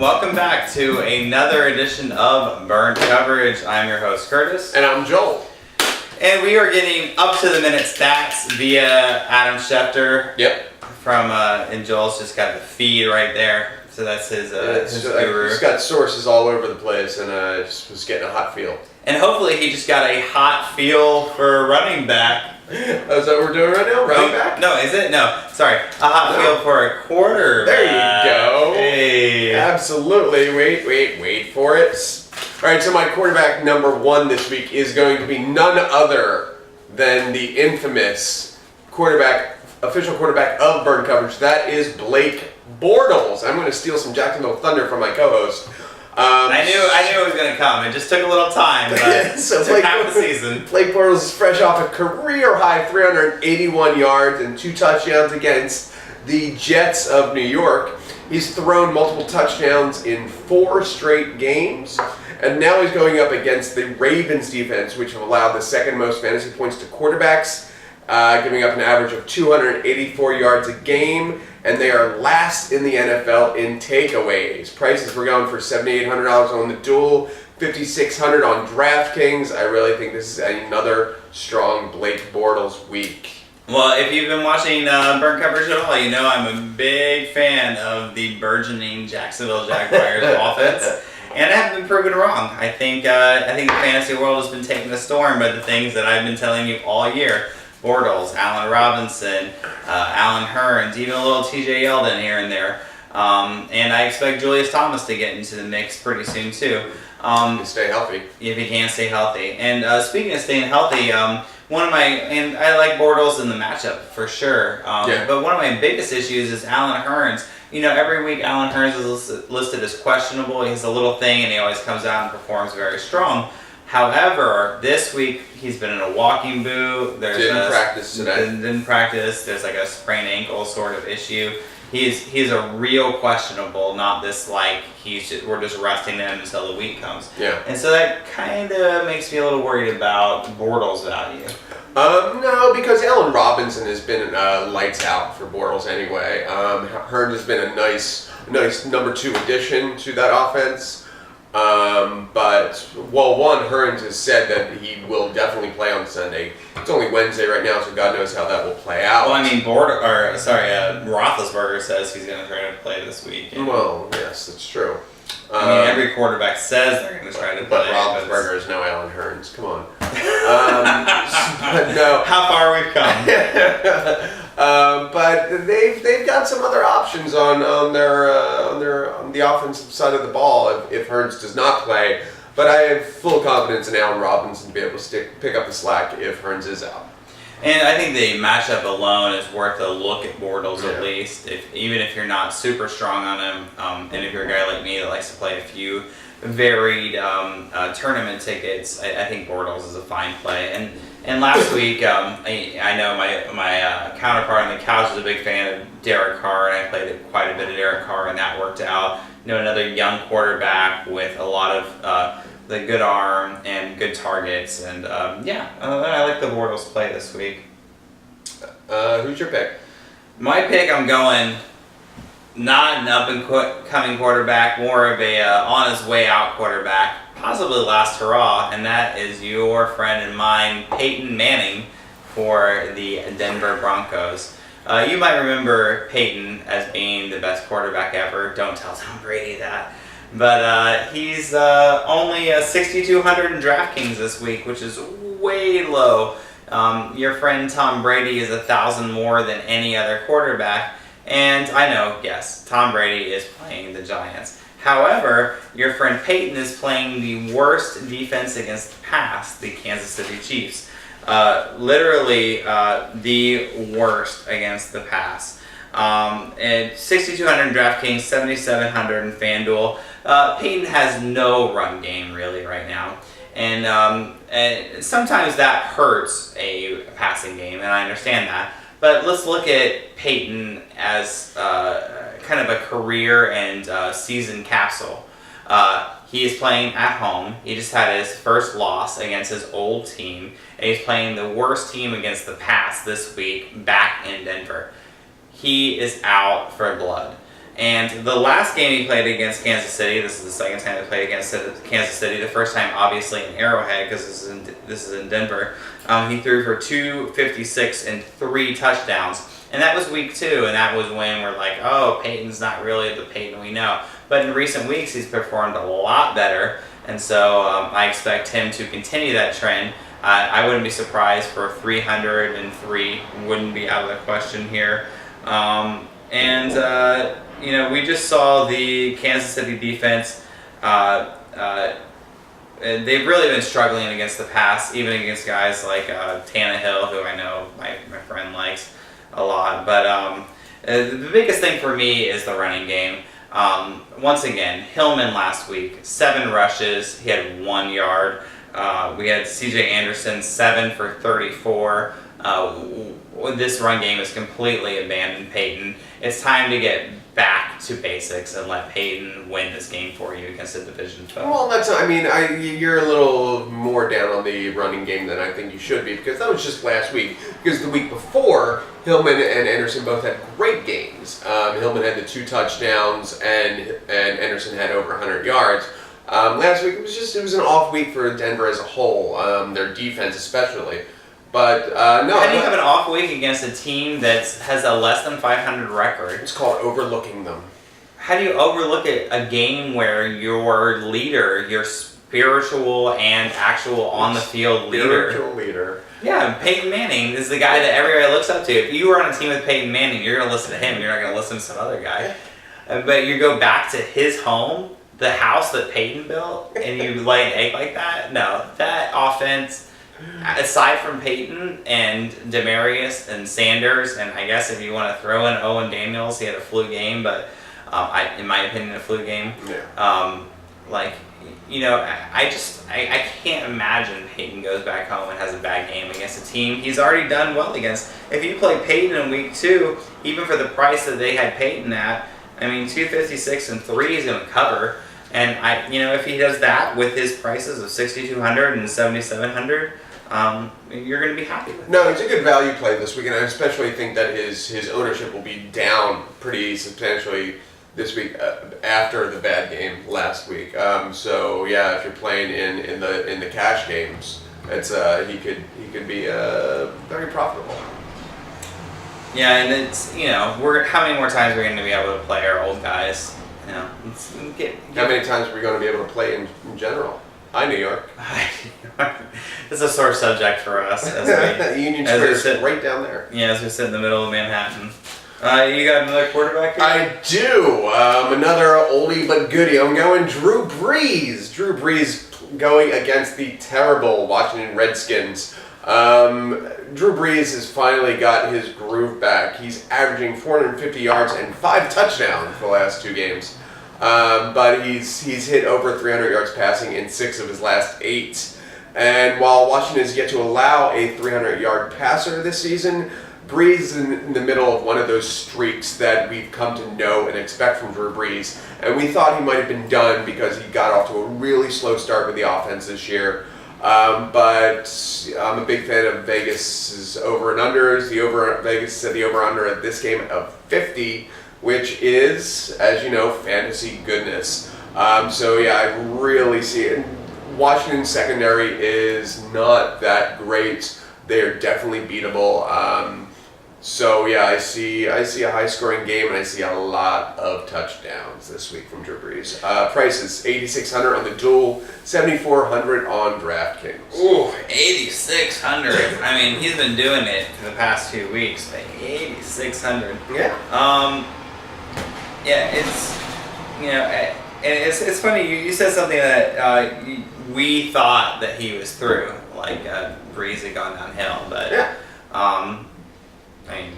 Welcome back to another edition of Burnt Coverage. I'm your host, Curtis. And I'm Joel. And we are getting up-to-the-minute stats via Adam Schefter. Yep. And Joel's just got the feed right there. So that's his guru. He's got sources all over the place, and just was getting a hot feel. And hopefully he just got a hot feel for running back. Is that what we're doing right now? Running back? No, is it? No, sorry. A hot feel for a quarterback. There you go. Hey. Absolutely. Wait for it. All right, so my quarterback number one this week is going to be none other than the infamous official quarterback of Burnt Coverage. That is Blake Bortles. I'm going to steal some Jacksonville Thunder from my co-host. I knew it was going to come. It just took a little time, but so took half the season. Blake Bortles is fresh off a career-high 381 yards and 2 touchdowns against the Jets of New York. He's thrown multiple touchdowns in 4 straight games, and now he's going up against the Ravens defense, which have allowed the second most fantasy points to quarterbacks, giving up an average of 284 yards a game, and they are last in the NFL in takeaways. Prices were going for $7,800 on the duel, $5,600 on DraftKings. I really think this is another strong Blake Bortles week. Well, if you've been watching Burnt Coverage at all, you know I'm a big fan of the burgeoning Jacksonville Jaguars offense, and I haven't been proven wrong. I think the fantasy world has been taking a storm by the things that I've been telling you all year. Bortles, Allen Robinson, Allen Hurns, even a little TJ Yeldon here and there. And I expect Julius Thomas to get into the mix pretty soon too. Stay healthy. If he can stay healthy. And speaking of staying healthy, and I like Bortles in the matchup for sure. But one of my biggest issues is Allen Hurns. You know, every week Allen Hurns is listed as questionable. He has a little thing and he always comes out and performs very strong. However, this week he's been in a walking boot. Didn't practice today. Didn't practice. There's like a sprained ankle sort of issue. He's a real questionable, not this like we're just resting him until the week comes. Yeah. And so that kind of makes me a little worried about Bortles' value. No, because Allen Robinson has been lights out for Bortles anyway. Hurns has been a nice number 2 addition to that offense. Hurns has said that he will definitely play on Sunday. It's only Wednesday right now, so God knows how that will play out. Well, I mean, Roethlisberger says he's going to try to play this week. Well, yes, that's true. I mean, every quarterback says they're going to try to play. But Roethlisberger is no Allen Hurns. Come on. No. How far we've come. But they've got some other options on the offensive side of the ball if Hurns does not play. But I have full confidence in Allen Robinson to be able to pick up the slack if Hurns is out. And I think the matchup alone is worth a look at Bortles at least, even if you're not super strong on him, and if you're a guy like me that likes to play a few varied tournament tickets, I think Bortles is a fine play. And last week, I know my counterpart on the couch is a big fan of Derek Carr, and I played quite a bit of Derek Carr, and that worked out. You know, another young quarterback with a lot of the good arm and good targets, and I like the Bortles play this week. Who's your pick? My pick, I'm going not an up-and-coming quarterback, more of a on-his-way-out quarterback, possibly last hurrah, and that is your friend and mine, Peyton Manning, for the Denver Broncos. You might remember Peyton as being the best quarterback ever. Don't tell Tom Brady that. But he's only 6,200 in DraftKings this week, which is way low. Your friend Tom Brady is 1,000 more than any other quarterback. And I know, yes, Tom Brady is playing the Giants. However, your friend Peyton is playing the worst defense against the pass, the Kansas City Chiefs. Literally the worst against the pass. And 6,200 in DraftKings, 7,700 in FanDuel. Peyton has no run game really right now. And sometimes that hurts a passing game, and I understand that. But let's look at Peyton as kind of a career and season capsule. He is playing at home. He just had his first loss against his old team, and he's playing the worst team against the pass this week back in Denver. He is out for blood. And the last game he played against Kansas City, this is the second time he played against Kansas City. The first time, obviously, in Arrowhead because this is in Denver. He threw for 256 and 3 touchdowns. And that was week 2, and that was when we're like, oh, Peyton's not really the Peyton we know. But in recent weeks, he's performed a lot better, and so I expect him to continue that trend. I wouldn't be surprised for 303, wouldn't be out of the question here. We just saw the Kansas City defense. They've really been struggling against the pass, even against guys like Tannehill, who I know my friend likes a lot. But the biggest thing for me is the running game. Once again, Hillman last week, 7 rushes, he had 1 yard. We had C.J. Anderson, 7 for 34. This run game has completely abandoned Peyton. It's time to get back to basics and let Peyton win this game for you against a division foe. Well, you're a little more down on the running game than I think you should be, because that was just last week. Because the week before, Hillman and Anderson both had great games. Hillman had the 2 touchdowns, and Anderson had over 100 yards. Last week, it was an off week for Denver as a whole, their defense especially. But no. How do you have an off week against a team that has a less than 500 record? It's called overlooking them. How do you overlook a game where your leader, your spiritual and actual on the field Spiritual leader. Yeah, Peyton Manning is the guy that everybody looks up to. If you were on a team with Peyton Manning, you're going to listen to him. You're not going to listen to some other guy. But you go back to his home, the house that Peyton built, and you lay an egg like that? No, that offense, aside from Peyton and Demarius and Sanders, and I guess if you want to throw in Owen Daniels, he had a flu game, but in my opinion, a flu game. Yeah. I can't imagine Peyton goes back home and has a bad game against a team he's already done well against. If you play Peyton in week 2, even for the price that they had Peyton at, 256 and 3 is going to cover. And if he does that with his prices of 6,200 and 7,700, you're going to be happy with it. No, it's a good value play this week, and I especially think that his ownership will be down pretty substantially this week after the bad game last week. So yeah, if you're playing in the cash games, it's he could be very profitable. Yeah, and it's how many more times we're going to be able to play our old guys? How many times are we going to be able to play in general? Hi, New York. It's a sore subject for us. Union Square right down there. Yeah, as we sit in the middle of Manhattan. You got another quarterback here? I do. Another oldie but goodie. I'm going Drew Brees. Drew Brees going against the terrible Washington Redskins. Drew Brees has finally got his groove back. He's averaging 450 yards and 5 touchdowns for the last 2 games. But he's hit over 300 yards passing in 6 of his last 8. And while Washington is yet to allow a 300-yard passer this season, Brees is in the middle of one of those streaks that we've come to know and expect from Drew Brees. And we thought he might have been done because he got off to a really slow start with the offense this year. But I'm a big fan of Vegas's over and unders. Vegas said the over-under at this game of 50, which is, as you know, fantasy goodness. So yeah, I really see it. Washington's secondary is not that great. They are definitely beatable. So yeah, I see a high-scoring game, and I see a lot of touchdowns this week from Drew Brees. Price is $8,600 on the duel, $7,400 on DraftKings. Ooh, $8,600. He's been doing it for the past 2 weeks, but $8,600. Yeah. Yeah, it's funny. You said something that we thought that he was through, like Brees had gone downhill, but yeah.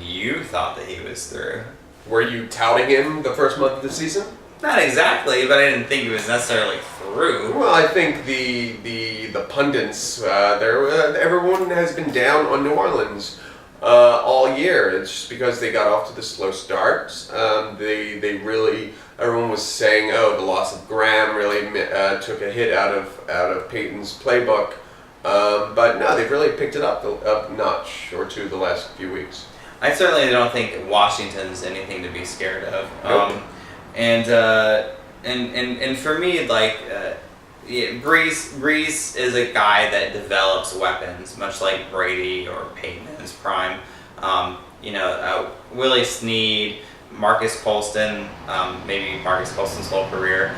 You thought that he was through. Were you touting him the first month of the season? Not exactly, but I didn't think he was necessarily through. Well, I think the pundits, everyone has been down on New Orleans all year. It's just because they got off to the slow start. Everyone was saying, oh, the loss of Graham really took a hit out of Peyton's playbook. But no, they've really picked it up a notch or two the last few weeks. I certainly don't think Washington's anything to be scared of. Nope. And for me, like Brees is a guy that develops weapons, much like Brady or Peyton in his prime. Willie Snead, Marcus Colston, maybe Marcus Colston's whole career,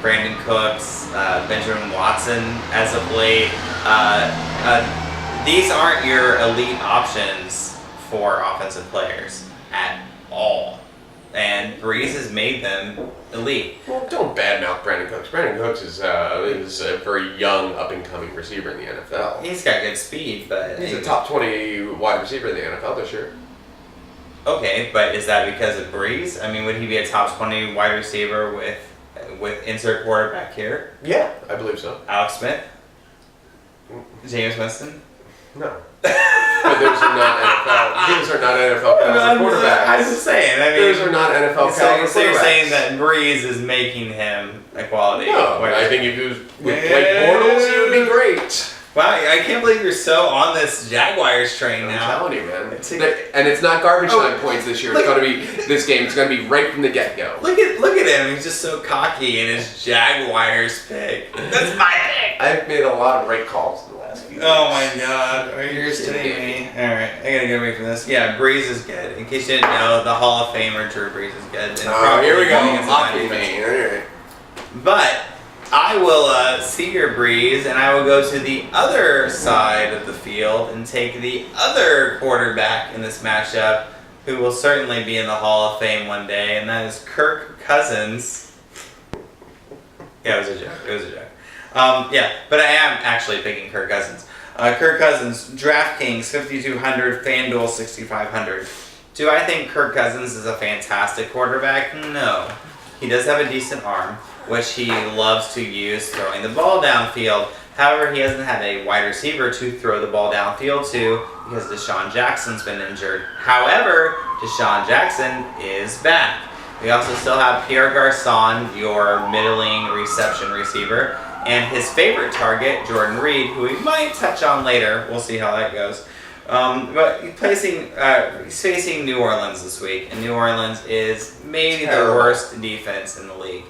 Brandon Cooks, Benjamin Watson as of late. These aren't your elite options for offensive players at all. And Brees has made them elite. Well, don't badmouth Brandon Cooks. Brandon Cooks is a very young, up-and-coming receiver in the NFL. He's got good speed, but He's a top 20 wide receiver in the NFL this year. Okay, but is that because of Brees? I mean, would he be a top 20 wide receiver with insert quarterback here? Yeah, I believe so. Alex Smith? James Winston? No. But those are not NFL. Those are not NFL caliber quarterbacks. I was just saying. I mean, those are not NFL caliber quarterbacks. So you're saying that Brees is making him a quality? No, I think if he was with Blake Bortles, he would be great. Wow, I can't believe you're so on this Jaguars train now. I'm telling you, man. And it's not garbage time points this year. It's going to be this game. It's going to be right from the get-go. Look at him. He's just so cocky in his Jaguars pick. That's my pick. I've made a lot of right calls in the last few weeks. Oh my God, are you kidding me? All right, I gotta get away from this. Yeah, Brees is good. In case you didn't know, the Hall of Famer Drew Brees is good. Oh, here we go. Mocking me. All right. But I will see your Brees, and I will go to the other side of the field and take the other quarterback in this matchup, who will certainly be in the Hall of Fame one day, and that is Kirk Cousins. Yeah, it was a joke. But I am actually picking Kirk Cousins. Kirk Cousins, DraftKings 5,200, FanDuel 6,500. Do I think Kirk Cousins is a fantastic quarterback? No. He does have a decent arm, which he loves to use throwing the ball downfield. However, he hasn't had a wide receiver to throw the ball downfield to because Deshaun Jackson's been injured. However, Deshaun Jackson is back. We also still have Pierre Garçon, your middling reception receiver, and his favorite target, Jordan Reed, who we might touch on later. We'll see how that goes. But he's facing New Orleans this week, and New Orleans is maybe the worst defense in the league.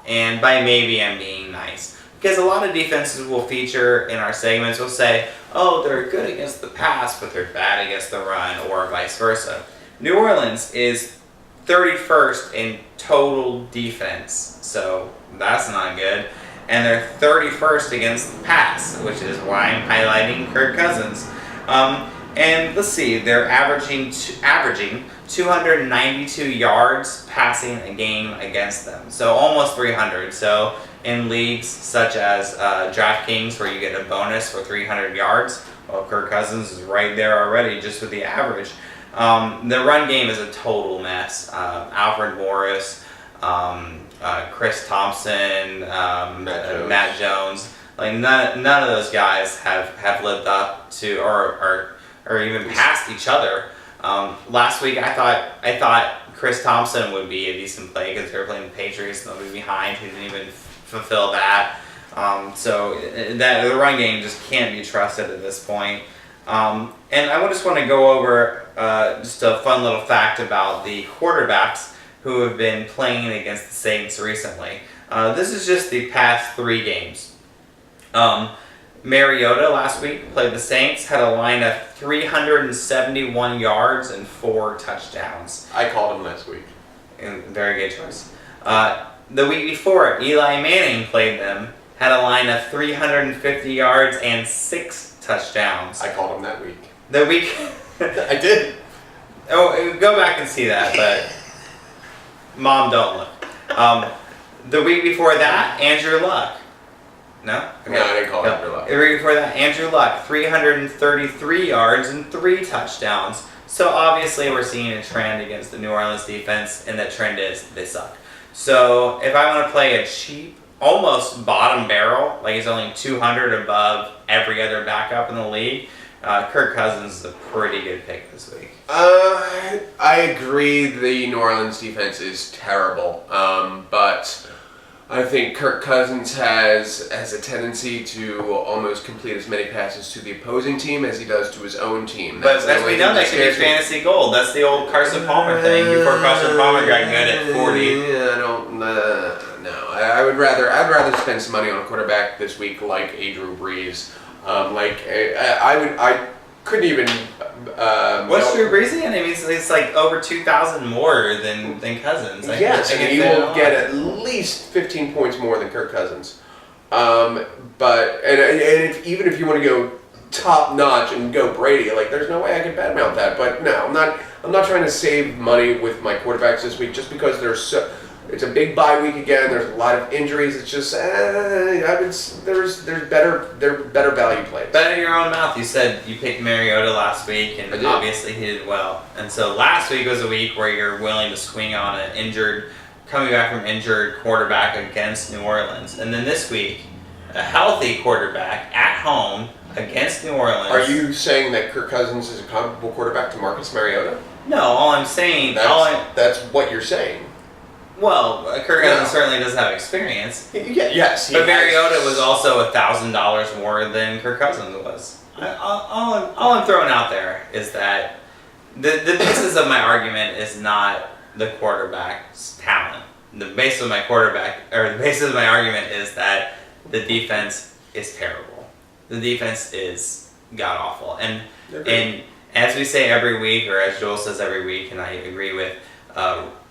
And by maybe, I'm being nice. Because a lot of defenses will feature in our segments will say, oh, they're good against the pass, but they're bad against the run, or vice versa. New Orleans is 31st in total defense, so that's not good. And they're 31st against the pass, which is why I'm highlighting Kirk Cousins. And let's see, they're averaging 292 yards passing a game against them. So almost 300. So in leagues such as DraftKings, where you get a bonus for 300 yards, well, Kirk Cousins is right there already just with the average. The run game is a total mess. Alfred Morris, Chris Thompson, Matt Jones. Like none of those guys have lived up to or even past each other. Last week I thought Chris Thompson would be a decent play because they were playing the Patriots and they'll be behind. He didn't even fulfill that. So that the run game just can't be trusted at this point. And I just want to go over just a fun little fact about the quarterbacks who have been playing against the Saints recently. This is just the past 3 games. Mariota last week played the Saints, had a line of 371 yards and 4 touchdowns. I called him last week. Very good choice. The week before, Eli Manning played them, had a line of 350 yards and 6 touchdowns. I called him that week. The week... I did. Oh, go back and see that, but... Mom, don't look. The week before that, Andrew Luck. No? Okay. No, I didn't call Andrew Luck. The week before that, Andrew Luck, 333 yards and 3 touchdowns. So obviously we're seeing a trend against the New Orleans defense, and that trend is they suck. So if I want to play a cheap, almost bottom barrel, like he's only 200 above every other backup in the league, Kirk Cousins is a pretty good pick this week. I agree the New Orleans defense is terrible, but I think Kirk Cousins has a tendency to almost complete as many passes to the opposing team as he does to his own team. But as we know, that could be fantasy gold. That's the old Carson Palmer thing. Before Carson Palmer got good at 40. Yeah, I don't. No, I'd rather spend some money on a quarterback this week, like a Drew Brees. I couldn't even. What's Drew Brees again? I mean, it's like over 2,000 more than Cousins. Yes, and he will get at least 15 points more than Kirk Cousins. Even if you want to go top notch and go Brady, like there's no way I can badmouth that. But no, I'm not trying to save money with my quarterbacks this week just because it's a big bye week again. There's a lot of injuries. It's just there's better value plays. Bet in your own mouth. You said you picked Mariota last week, and obviously he did well. And so last week was a week where you're willing to swing on an coming back from injured quarterback against New Orleans, and then this week a healthy quarterback at home against New Orleans. Are you saying that Kirk Cousins is a comparable quarterback to Marcus Mariota? No, all I'm saying. That's what you're saying. Well, Kirk Cousins certainly doesn't have experience. Yes. But Mariota was also $1,000 more than Kirk Cousins was. All I'm throwing out there is that the basis of my argument is not the quarterback's talent. The basis of my argument is that the defense is terrible. The defense is god awful. And as we say every week, or as Joel says every week, and I agree with.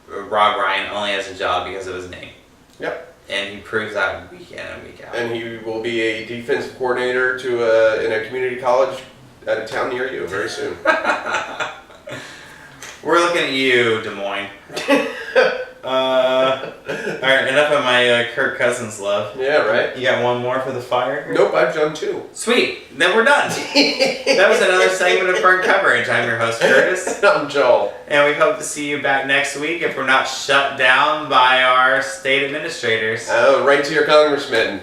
Rob Ryan only has a job because of his name. Yep. And he proves that week in and week out. And he will be a defensive coordinator in a community college at a town near you very soon. We're looking at you, Des Moines. Alright, enough of my Kirk Cousins love. Yeah, right. You got one more for the fire? Nope, I've done two. Sweet. Then we're done. That was another segment of Burn Coverage. I'm your host, Curtis. I'm Joel. And we hope to see you back next week if we're not shut down by our state administrators. Oh, right to your congressman.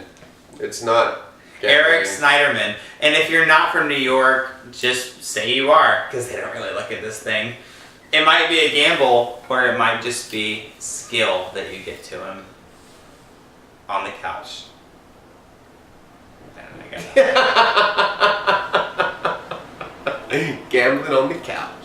It's not Eric Schniederman. And if you're not from New York, just say you are, because they don't really look at this thing. It might be a gamble, or it might just be skill that you get to him on the couch. Gambling on the couch.